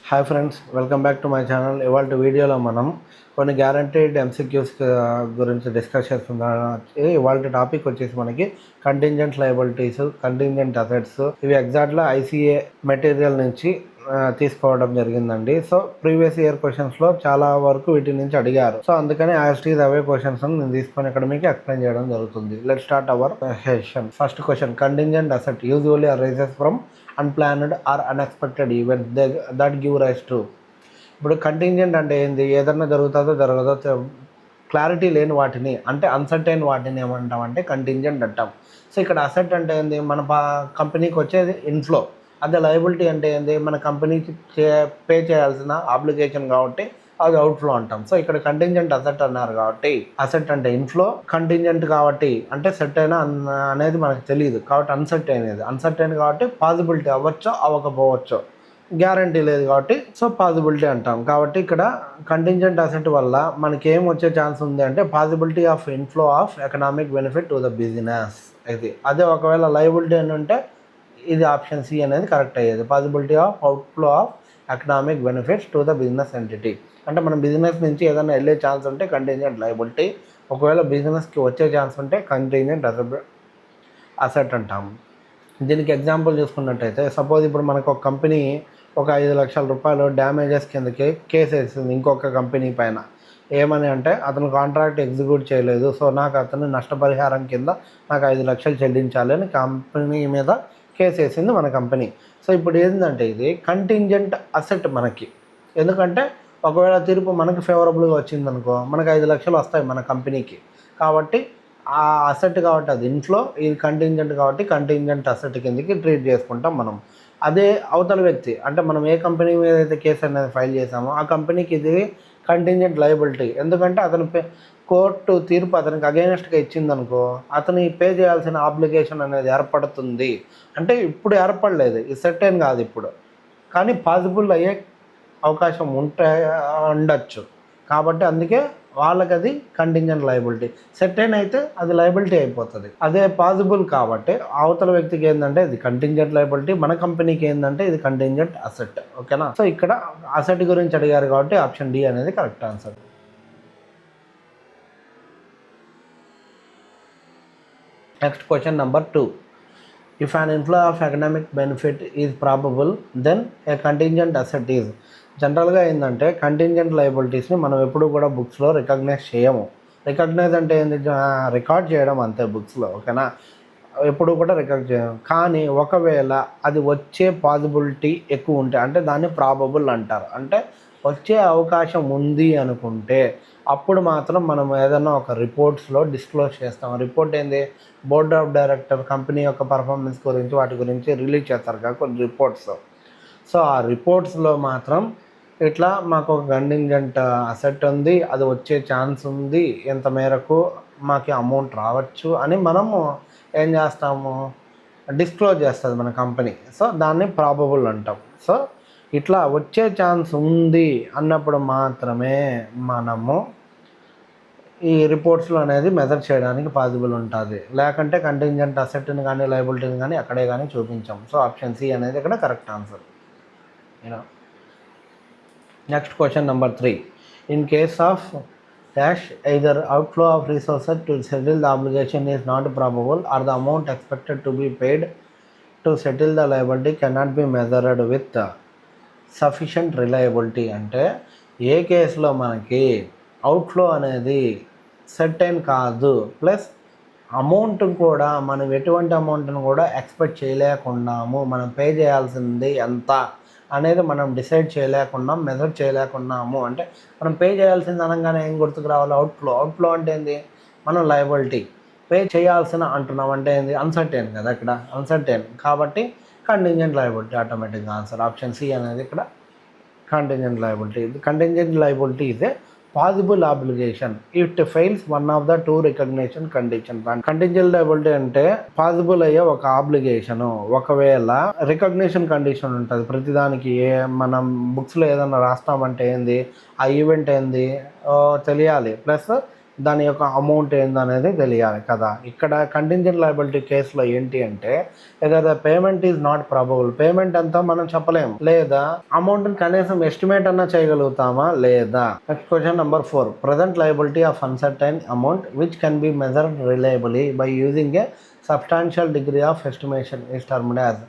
Hi friends, welcome back to my channel. ఇవాళ వీడియోలో మనం కొన్ని గ్యారంటీడ్ ఎంసీక్యూస్ గురించి డిస్కస్ చేస్తున్నాం. ఇవాళ టాపిక్ వచ్చేసి మనకి కంటింజెంట్ లయబిలిటీస్, కంటింజెంట్ అసెట్స్. ఇవి ఎగ్జాక్ట్గా ఐసీఏ మెటీరియల్ నుంచి తీసుకోవడం జరిగిందండి. సో ప్రీవియస్ ఇయర్ క్వశ్చన్స్లో చాలా వరకు వీటి నుంచి అడిగారు. సో అందుకని యాస్టీస్ అవే క్వశ్చన్స్ నేను తీసుకొని ఇక్కడ మీకు ఎక్స్ప్లెయిన్ చేయడం జరుగుతుంది. Let start our session. First question, contingent asset usually arises from unplanned or unexpected event that give rise to. ఇప్పుడు కంటింజెంట్ అంటే ఏంది? ఏదన్నా జరుగుతుందో జరగదో క్లారిటీ లేని వాటిని, అంటే అన్సర్టైన్ వాటిని ఏమంటామంటే కంటింజెంట్ అంటాం. సో ఇక్కడ అసెట్ అంటే ఏంది? మన కంపెనీకి వచ్చేది ఇన్ఫ్లో. అదే లయబిలిటీ అంటే ఏంది? మన కంపెనీకి పే చేయాల్సిన ఆబ్లిగేషన్ కాబట్టి అది అవుట్ఫ్లో అంటాం. సో ఇక్కడ కంటింజెంట్ అసెట్ అన్నారు కాబట్టి, అసెట్ అంటే ఇన్ఫ్లో, కంటింజెంట్ కాబట్టి అంటే సెట్ అయినా అనేది మనకు తెలియదు కాబట్టి అన్సర్టైన్ కాబట్టి పాసిబిలిటీ అవ్వచ్చో అవ్వకపోవచ్చో, గ్యారంటీ లేదు కాబట్టి సో పాసిబిలిటీ అంటాం. కాబట్టి ఇక్కడ కంటింజెంట్ అసెట్ వల్ల మనకి ఏం వచ్చే ఛాన్స్ ఉంది అంటే possibility of inflow of economic benefit to the business. అదే ఒకవేళ లయబిలిటీ అని ఉంటే ఇది ఆప్షన్ సి అనేది కరెక్ట్ అయ్యేది. Possibility of outflow of economic benefits to the business entity. అంటే మనం బిజినెస్ నుంచి ఏదైనా వెళ్ళే ఛాన్స్ ఉంటే కంటింజెంట్ లయబిలిటీ, ఒకవేళ బిజినెస్కి వచ్చే ఛాన్స్ ఉంటే కంటింజెంట్ అసెట్ అంటాము. దీనికి ఎగ్జాంపుల్ చూసుకున్నట్టయితే, సపోజ్ ఇప్పుడు మనకు ఒక కంపెనీ ఒక 5 లక్షల రూపాయలు డ్యామేజెస్ కిందకి కేసు వేసింది ఇంకొక కంపెనీ పైన. ఏమని అంటే అతను కాంట్రాక్ట్ ఎగ్జిక్యూట్ చేయలేదు, సో నాకు అతను నష్టపరిహారం కింద నాకు 5 లక్షలు చెల్లించాలి అని కంపెనీ మీద కేసు వేసింది మన కంపెనీ. సో ఇప్పుడు ఏంటంటే ఇది కంటింజెంట్ అసెట్ మనకి. ఎందుకంటే ఒకవేళ తీర్పు మనకి ఫేవరబుల్గా వచ్చిందనుకో, మనకు 5 లక్షలు వస్తాయి మన కంపెనీకి. కాబట్టి ఆ అసెట్ కాబట్టి అది ఇన్ఫ్లో, ఇది కంటింజెంట్ కాబట్టి కంటింజెంట్ అసెట్ కిందకి ట్రీట్ చేసుకుంటాం మనం. అదే అవతల వ్యక్తి అంటే మనం ఏ కంపెనీ మీద అయితే కేసు అనేది ఫైల్ చేసామో ఆ కంపెనీకి ఇది కంటింజెంట్ లయబిలిటీ. ఎందుకంటే అతను కోర్టు తీర్పు అతనికి అగైనెస్ట్గా ఇచ్చిందనుకో, అతను పే చేయాల్సిన ఆబ్లిగేషన్ అనేది ఏర్పడుతుంది. అంటే ఇప్పుడు ఏర్పడలేదు, ఇది సెర్టైన్ కాదు ఇప్పుడు, కానీ పాసిబుల్ అయ్యే అవకాశం ఉండొచ్చు. కాబట్టి అందుకే వాళ్ళకి అది కంటింజెంట్ లయబిలిటీ. సెర్టైన్ అయితే అది లయబిలిటీ అయిపోతుంది. అదే పాసిబుల్ కాబట్టి అవతల వ్యక్తికి ఏంటంటే ఇది కంటింజెంట్ లయబిలిటీ, మన కంపెనీకి ఏంటంటే ఇది కంటింజెంట్ అసెట్. ఓకేనా? సో ఇక్కడ అసెట్ గురించి అడిగారు కాబట్టి ఆప్షన్ డి అనేది correct answer. Next question number 2. If an inflow of economic benefit is probable, then a contingent asset is. జనరల్గా ఏంటంటే కంటింజెంట్ లయబిలిటీస్ని మనం ఎప్పుడు కూడా బుక్స్లో రికగ్నైజ్ చేయము. రికగ్నైజ్ అంటే ఏంటి? రికార్డ్ చేయడం అంతే బుక్స్లో. ఓకేనా? ఎప్పుడు కూడా రికార్డ్ చేయము. కానీ ఒకవేళ అది వచ్చే పాసిబిలిటీ ఎక్కువ ఉంటే అంటే దాన్ని ప్రాబబుల్ అంటారు. అంటే వచ్చే అవకాశం ఉంది అనుకుంటే అప్పుడు మాత్రం మనం ఏదైనా ఒక రిపోర్ట్స్లో డిస్క్లోజ్ చేస్తాం. రిపోర్ట్ ఏంది? బోర్డ్ ఆఫ్ డైరెక్టర్ కంపెనీ యొక్క పర్ఫార్మెన్స్ గురించి వాటి గురించి రిలీజ్ చేస్తారు కదా కొన్ని రిపోర్ట్స్. సో ఆ రిపోర్ట్స్లో మాత్రం ఇట్లా మాకు ఒక కంటింజెంట్ అసెట్ ఉంది, అది వచ్చే ఛాన్స్ ఉంది, ఎంత మేరకు మాకు అమౌంట్ రావచ్చు అని మనము ఏం చేస్తాము? డిస్క్లోజ్ చేస్తుంది మన కంపెనీ. సో దాన్ని ప్రాబబుల్ అంటాం. సో ఇట్లా వచ్చే ఛాన్స్ ఉంది అన్నప్పుడు మాత్రమే మనము ఈ రిపోర్ట్స్లో అనేది మెజర్ చేయడానికి పాసిబుల్ ఉంటుంది. లేకుంటే కంటింజెంట్ అసెట్ని కానీ లయబిలిటీని కానీ అక్కడే కానీ చూపించాం. సో ఆప్షన్ సి అనేది ఇక్కడ correct answer. Next question number 3. In case of dash either outflow of resources to settle the obligation is not probable or the amount expected to be paid to settle the liability cannot be measured with sufficient reliability. అంటే ఏ కేసులో మనకి outflow అనేది certain కాదు, plus amount కూడా మనం ఎటువంటి అమౌంట్ని కూడా ఎక్స్పెక్ట్ చేయలేకున్నాము, మనం పే చేయాల్సింది ఎంత అనేది మనం డిసైడ్ చేయలేకున్నాం, మెజర్ చేయలేకున్నాము. అంటే మనం పే చేయాల్సింది అనగానే ఏం గుర్తుకు రావాలి? అవుట్ఫ్లో అంటే ఏంది? మనం లయబిలిటీ పే చేయాల్సిన అంటున్నాం అంటే ఏంది? అన్సర్టైన్ కదా, ఇక్కడ అన్సర్టైన్ కాబట్టి కంటింజెంట్ లయబిలిటీ ఆటోమేటిక్గా ఆన్సర్. ఆప్షన్ సి అనేది ఇక్కడ contingent liability. Contingent liability is a possible obligation it fails one of the 2 recognition condition. Contingent liability అంటే పాసిబుల్ అయ్యే ఒక ఆబ్లిగేషను, ఒకవేళ రికగ్నిషన్ కండిషన్ ఉంటుంది ప్రతిదానికి. మనం బుక్స్లో ఏదైనా రాస్తామంటే ఏంది? ఆ ఈవెంట్ ఏంది తెలియాలి, ప్లస్ దాని యొక్క అమౌంట్ ఏందనేది తెలియాలి కదా. ఇక్కడ కంటింజెంట్ లయబిలిటీ కేసులో ఏంటి అంటే ఏదైతే payment is not probable, payment అంతా మనం చెప్పలేము, లేదా అమౌంట్ని కనీసం ఎస్టిమేట్ అన్నా చేయగలుగుతామా లేదా. Next question number 4, present liability of uncertain amount which can be measured reliably by using a substantial degree of estimation is termed as.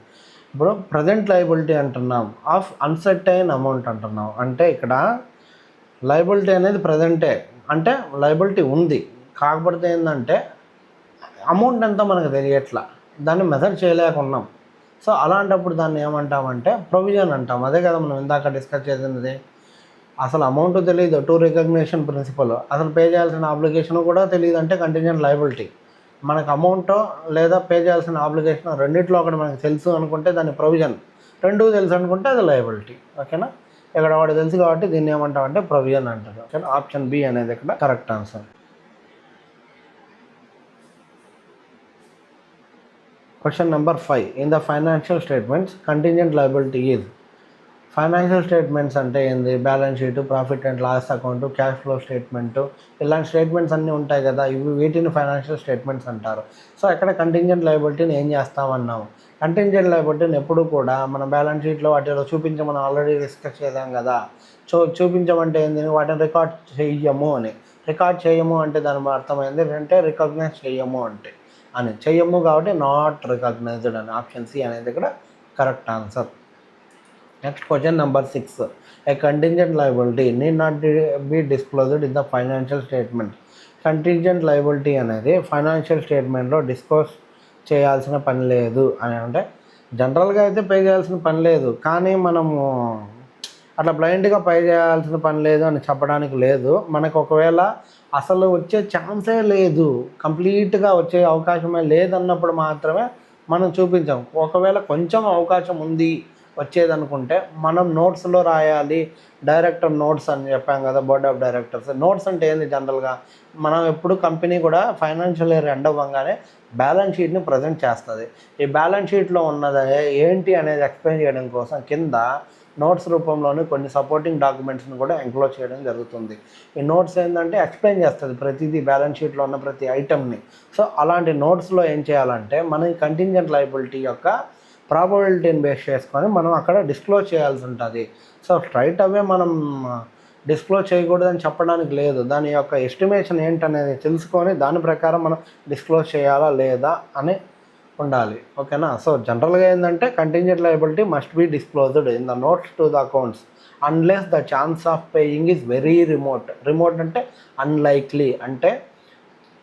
ఇప్పుడు ప్రజెంట్ లయబిలిటీ అంటున్నాం, ఆఫ్ అన్సర్టైన్ అమౌంట్ అంటున్నాం, అంటే ఇక్కడ లయబిలిటీ అనేది ప్రజెంటే, అంటే లయబిలిటీ ఉంది, కాకపోతే ఏంటంటే అమౌంట్ ఎంతో మనకు తెలియట్లా, దాన్ని మెజర్ చేయలేకున్నాం. సో అలాంటప్పుడు దాన్ని ఏమంటామంటే ప్రొవిజన్ అంటాం. అదే కదా మనం ఇందాక డిస్కస్ చేసినది. అసలు అమౌంట్ తెలియదు, టు రికగ్నిషన్ ప్రిన్సిపల్, అసలు పే చేయాల్సిన ఆబ్లిగేషన్ కూడా తెలియదు అంటే కంటింజెంట్ లయబిలిటీ. మనకు అమౌంట్ లేదా పే చేయాల్సిన ఆబ్లిగేషన్ రెండిట్లో ఒకటి మనకు తెలుసు అనుకుంటే దాన్ని ప్రొవిజన్, రెండూ తెలుసు అనుకుంటే అది లయబిలిటీ. ఓకేనా, ఇక్కడ వాడు తెలుసు కాబట్టి దీన్ని ఏమంటామంటే ప్రొవిజన్ అంటారు. ఓకేనా, ఆప్షన్ బి అనేది ఇక్కడ correct answer. Question number 5, in the financial statements contingent liability is. Financial statements అంటే ఏంది, balance sheet, profit and loss account, cash flow statement, ఇలాంటి స్టేట్మెంట్స్ అన్నీ ఉంటాయి కదా, వీటిని ఫైనాన్షియల్ స్టేట్మెంట్స్ అంటారు. సో ఇక్కడ కంటింజెంట్ లయబిలిటీని ఏం చేస్తామన్నాము, కంటింజెంట్ లయబిలిటీని ఎప్పుడు కూడా మన బ్యాలెన్స్ షీట్లో వాటిలో చూపించమని ఆల్రెడీ డిస్కస్ చేసాం కదా. చూపించమంటే ఏంది, వాటిని రికార్డ్ చెయ్యము అని. రికార్డ్ చేయము అంటే దాని అర్థమైంది అంటే రికగ్నైజ్ చెయ్యము అంటే అని, చెయ్యము కాబట్టి నాట్ రికగ్నైజ్డ్ అని, ఆప్షన్ సి అనేది ఇక్కడ correct answer. Next question number 6, A contingent liability need not be disclosed in the financial statement. Contingent liability అనేది ఫైనాన్షియల్ స్టేట్మెంట్లో డిస్క్లోజ్ చేయాల్సిన పని లేదు అని, అంటే జనరల్గా అయితే పే చేయాల్సిన పని లేదు, కానీ మనము అట్లా బ్లైండ్గా పే చేయాల్సిన పని లేదు అని చెప్పడానికి లేదు. మనకు ఒకవేళ అసలు వచ్చే ఛాన్సే లేదు, కంప్లీట్గా వచ్చే అవకాశమే లేదన్నప్పుడు మాత్రమే మనం చూపించాం. ఒకవేళ కొంచెం అవకాశం ఉంది వచ్చేదనుకుంటే మనం నోట్స్లో రాయాలి, డైరెక్టర్ నోట్స్ అని చెప్పాం కదా, బోర్డ్ ఆఫ్ డైరెక్టర్స్ నోట్స్ అంటే ఏంది, జనరల్గా మనం ఎప్పుడు కంపెనీ కూడా ఫైనాన్షియల్ ఇయర్ ఎండ్ అవ్వగానే బ్యాలెన్స్ షీట్ని ప్రజెంట్ చేస్తుంది. ఈ బ్యాలెన్స్ షీట్లో ఉన్నది ఏంటి అనేది ఎక్స్ప్లెయిన్ చేయడం కోసం కింద నోట్స్ రూపంలోని కొన్ని సపోర్టింగ్ డాక్యుమెంట్స్ని కూడా ఎంక్లోజ్ చేయడం జరుగుతుంది. ఈ నోట్స్ ఏంటంటే ఎక్స్ప్లెయిన్ చేస్తుంది ప్రతిదీ, బ్యాలెన్స్ షీట్లో ఉన్న ప్రతి ఐటమ్ని. సో అలాంటి నోట్స్లో ఏం చేయాలంటే మనం ఈ కంటింజెంట్ లయబిలిటీ యొక్క ప్రాబబిలిటీని బేస్ చేసుకొని మనం అక్కడ డిస్క్లోజ్ చేయాల్సి ఉంటుంది. సో స్ట్రైట్ అవే మనం డిస్క్లోజ్ చేయకూడదని చెప్పడానికి లేదు, దాని యొక్క ఎస్టిమేషన్ ఏంటనేది తెలుసుకొని దాని ప్రకారం మనం డిస్క్లోజ్ చేయాలా లేదా అని ఉండాలి. ఓకేనా, సో జనరల్గా ఏంటంటే contingent liability must be disclosed in the notes to the accounts unless the chance of paying is very remote. Remote అంటే అన్లైక్లీ, అంటే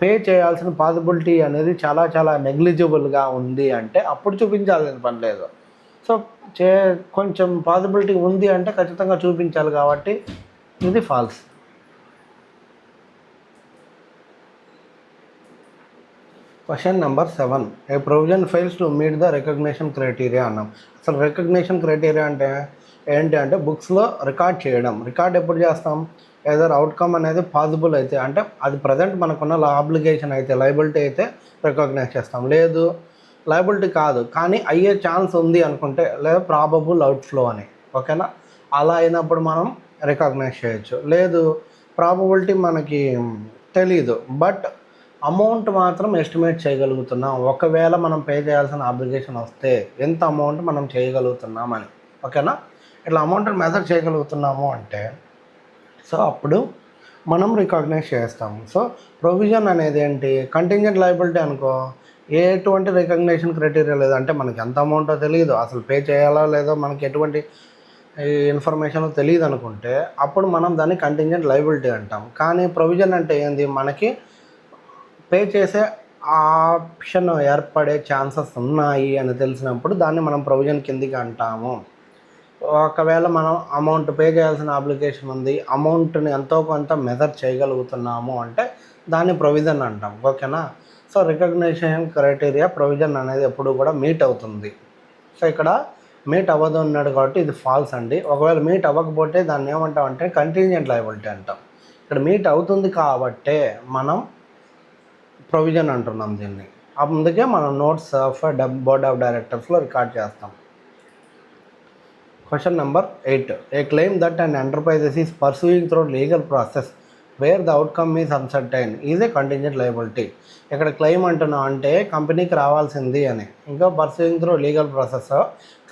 పే చేయాల్సిన పాసిబిలిటీ అనేది చాలా చాలా నెగ్లిజిబుల్గా ఉంది అంటే అప్పుడు చూపించాల్సిన పని లేదు. సో కొంచెం పాసిబిలిటీ ఉంది అంటే ఖచ్చితంగా చూపించాలి, కాబట్టి ఇది false. Question number 7, a provision fails to meet the recognition criteria అన్నాం. అసలు రికగ్నిషన్ క్రైటీరియా అంటే ఏంటి అంటే బుక్స్లో రికార్డ్ చేయడం. రికార్డ్ ఎప్పుడు చేస్తాం, ఏదర్ అవుట్కమ్ అనేది పాసిబుల్ అయితే, అంటే అది ప్రజెంట్ మనకున్న ఆబ్లిగేషన్ అయితే, లయబిలిటీ అయితే రికగ్నైజ్ చేస్తాం. లేదు లయబిలిటీ కాదు కానీ అయ్యే ఛాన్స్ ఉంది అనుకుంటే, లేదా ప్రాబబుల్ అవుట్ఫ్లో అని. ఓకేనా, అలా అయినప్పుడు మనం రికగ్నైజ్ చేయొచ్చు. లేదు ప్రాబబిలిటీ మనకి తెలీదు బట్ అమౌంట్ మాత్రం ఎస్టిమేట్ చేయగలుగుతున్నాం, ఒకవేళ మనం పే చేయాల్సిన ఆబ్లిగేషన్ వస్తే ఎంత అమౌంట్ మనం చేయగలుగుతున్నామని. ఓకేనా, ఇట్లా అమౌంట్ని మెజర్ చేయగలుగుతున్నాము అంటే సో అప్పుడు మనం రికగ్నైజ్ చేస్తాము. సో ప్రొవిజన్ అనేది ఏంటి, కంటింజెంట్ లయబిలిటీ అనుకో, ఎటువంటి రికగ్నిషన్ క్రైటీరియా లేదు, అంటే మనకి ఎంత అమౌంటో తెలియదు, అసలు పే చేయాలా లేదో మనకి ఎటువంటి ఇన్ఫర్మేషన్ తెలియదు అనుకుంటే అప్పుడు మనం దాన్ని కంటింజెంట్ లయబిలిటీ అంటాం. కానీ ప్రొవిజన్ అంటే ఏంది, మనకి పే చేసే ఆప్షన్ ఏర్పడే ఛాన్సెస్ ఉన్నాయి అని తెలిసినప్పుడు దాన్ని మనం ప్రొవిజన్ కిందికి అంటాము. ఒకవేళ మనం అమౌంట్ పే చేయాల్సిన అప్లికేషన్ ఉంది, అమౌంట్ని ఎంతో కొంత మెజర్ చేయగలుగుతున్నాము అంటే దాన్ని ప్రొవిజన్ అంటాం. ఓకేనా, సో రికగ్నిషన్ క్రైటీరియా ప్రొవిజన్ అనేది ఎప్పుడు కూడా మీట్ అవుతుంది. సో ఇక్కడ మీట్ అవ్వదు అన్నాడు కాబట్టి ఇది ఫాల్స్ అండి. ఒకవేళ మీట్ అవ్వకపోతే దాన్ని ఏమంటాం అంటే కంటింజెంట్ లయబిలిటీ అంటాం. ఇక్కడ మీట్ అవుతుంది కాబట్టే మనం ప్రొవిజన్ అంటున్నాం దీన్ని. అందుకే మనం నోట్స్ ఆఫ్ బోర్డ్ ఆఫ్ డైరెక్టర్స్లో రికార్డ్ చేస్తాం. Question number 8, A claim that and enterprises is pursuing through legal process where the outcome is uncertain is a contingent liability. ఇక్కడ క్లెయిమ్ అంటున్నాం అంటే కంపెనీకి రావాల్సింది అని, ఇంకా పర్సూయింగ్ త్రూ లీగల్ ప్రాసెస్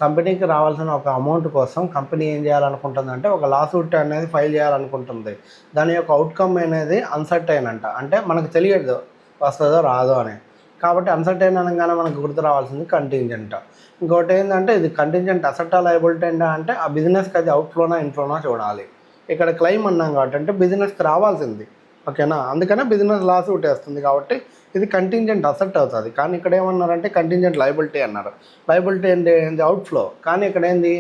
కంపెనీకి రావాల్సిన ఒక అమౌంట్ కోసం కంపెనీ ఏం చేయాలనుకుంటుందంటే ఒక లాసూట్ అనేది ఫైల్ చేయాలనుకుంటుంది. దాని యొక్క అవుట్కమ్ అనేది అన్సర్టైన్ అంట, అంటే మనకు తెలియదు వస్తుందో రాదో అని. కాబట్టి అన్సర్టైన్ అనగానే మనకు గుర్తు రావాల్సింది కంటింజెంట్. ఇంకోటి ఏంటంటే ఇది కంటింజెంట్ అసెట్ లయబిలిటీ అంటే ఆ బిజినెస్కి అది అవుట్ఫ్లోనా ఇన్ఫ్లోనా చూడాలి. ఇక్కడ క్లెయిమ్ అన్నాం కాబట్టి అంటే బిజినెస్కి రావాల్సింది, ఓకేనా, అందుకనే బిజినెస్ లాస్ వేస్తుంది కాబట్టి ఇది కంటింజెంట్ అసెట్ అవుతుంది. కానీ ఇక్కడ ఏమన్నారంటే కంటింజెంట్ లయబిలిటీ అన్నారు. లయబిలిటీ ఏంటి అవుట్ఫ్లో, కానీ ఇక్కడ ఏంది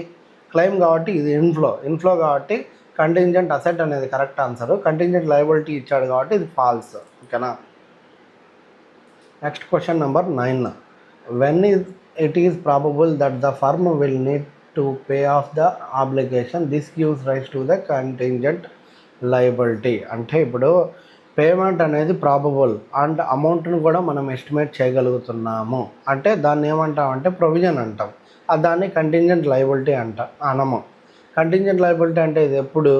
క్లెయిమ్ కాబట్టి ఇది ఇన్ఫ్లో కాబట్టి కంటింజెంట్ అసెట్ అనేది కరెక్ట్ ఆన్సర్. కంటింజెంట్ లయబిలిటీ ఇచ్చాడు కాబట్టి ఇది ఫాల్స్, ఓకేనా. Next question number 9. When it is probable that the firm will need to pay off the obligation, this gives rise to the contingent liability. అంటే ఇప్పుడు payment అనేది probable and అమౌంట్ని కూడా మనం ఎస్టిమేట్ చేయగలుగుతున్నాము అంటే దాన్ని ఏమంటామంటే ప్రొవిజన్ అంటాం. దాన్ని కంటింజెంట్ లయబిలిటీ అనము. కంటింజెంట్ లయబిలిటీ అంటే ఇది ఎప్పుడు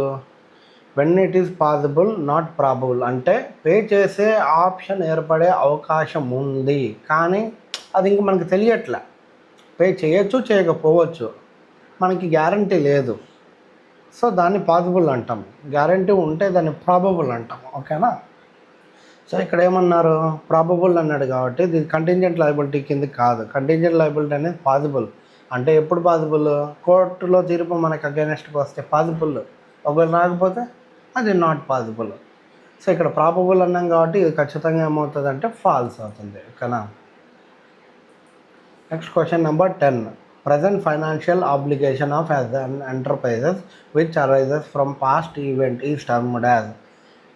when it is possible not probable, అంటే పే చేసే ఆప్షన్ ఏర్పడే అవకాశం ఉంది కానీ అది ఇంక మనకు తెలియట్లే. పే చేయొచ్చు చేయకపోవచ్చు, మనకి గ్యారంటీ లేదు, సో దాన్ని పాసిబుల్ అంటాం. గ్యారంటీ ఉంటే దాన్ని ప్రాబబుల్ అంటాం, ఓకేనా. సో ఇక్కడ ఏమన్నారు ప్రాబబుల్ అన్నాడు కాబట్టి ఇది కంటింజెంట్ లయబిలిటీ కింద కాదు. కంటింజెంట్ లయబిలిటీ అనేది పాసిబుల్. అంటే ఎప్పుడు పాసిబుల్, కోర్టులో తీర్పు మనకు అగైనెస్ట్కి వస్తే పాసిబుల్, ఒకవేళ రాకపోతే అది నాట్ పాసిబుల్. సో ఇక్కడ ప్రాబబుల్ అన్నాం కాబట్టి ఇది ఖచ్చితంగా ఏమవుతుంది అంటే ఫాల్స్ అవుతుంది, ఓకేనా. Next question number 10. Present financial obligation of an enterprises which arises from past event is termed as.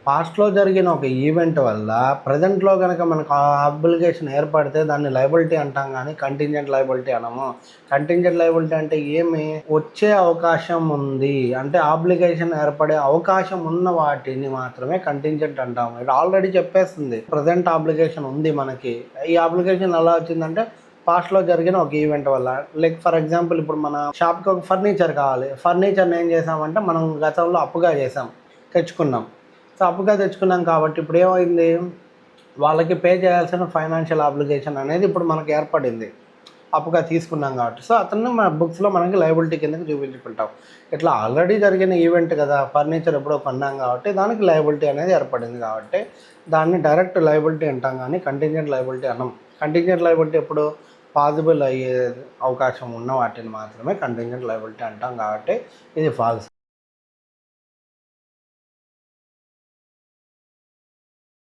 పాస్ట్లో జరిగిన ఒక ఈవెంట్ వల్ల ప్రజెంట్లో కనుక మనకు ఆబ్లిగేషన్ ఏర్పడితే దాన్ని లయబిలిటీ అంటాం కానీ కంటింజెంట్ లయబిలిటీ అనము. కంటింజెంట్ లయబిలిటీ అంటే ఏమి, వచ్చే అవకాశం ఉంది అంటే ఆబ్లిగేషన్ ఏర్పడే అవకాశం ఉన్న వాటిని మాత్రమే కంటింజెంట్ అంటాము. ఇది ఆల్రెడీ చెప్పేస్తుంది ప్రజెంట్ ఆబ్లిగేషన్ ఉంది మనకి. ఈ ఆబ్లిగేషన్ ఎలా వచ్చిందంటే పాస్ట్లో జరిగిన ఒక ఈవెంట్ వల్ల. లైక్ ఫర్ ఎగ్జాంపుల్ ఇప్పుడు మన షాప్కి ఒక ఫర్నిచర్ కావాలి. ఫర్నిచర్ని ఏం చేసామంటే మనం గతంలో అప్పుగా తెచ్చుకున్నాం. సో అప్పుగా తెచ్చుకున్నాం కాబట్టి ఇప్పుడు ఏమైంది, వాళ్ళకి పే చేయాల్సిన ఫైనాన్షియల్ ఆబ్లిగేషన్ అనేది ఇప్పుడు మనకు ఏర్పడింది అప్పుగా తీసుకున్నాం కాబట్టి. సో అతన్ని మన బుక్స్లో మనకి లయబిలిటీ కిందకి చూపించుకుంటాం. ఇట్లా ఆల్రెడీ జరిగిన ఈవెంట్ కదా, ఫర్నిచర్ ఎప్పుడో కొన్నాం కాబట్టి దానికి లయబిలిటీ అనేది ఏర్పడింది కాబట్టి దాన్ని డైరెక్ట్ లయబిలిటీ అంటాం కానీ కంటింజెంట్ లయబిలిటీ అనం. కంటింజెంట్ లయబిలిటీ ఎప్పుడు పాసిబుల్ అయ్యే అవకాశం ఉన్న వాటిని మాత్రమే కంటింజెంట్ లయబిలిటీ అంటాం కాబట్టి ఇది ఫాల్స్.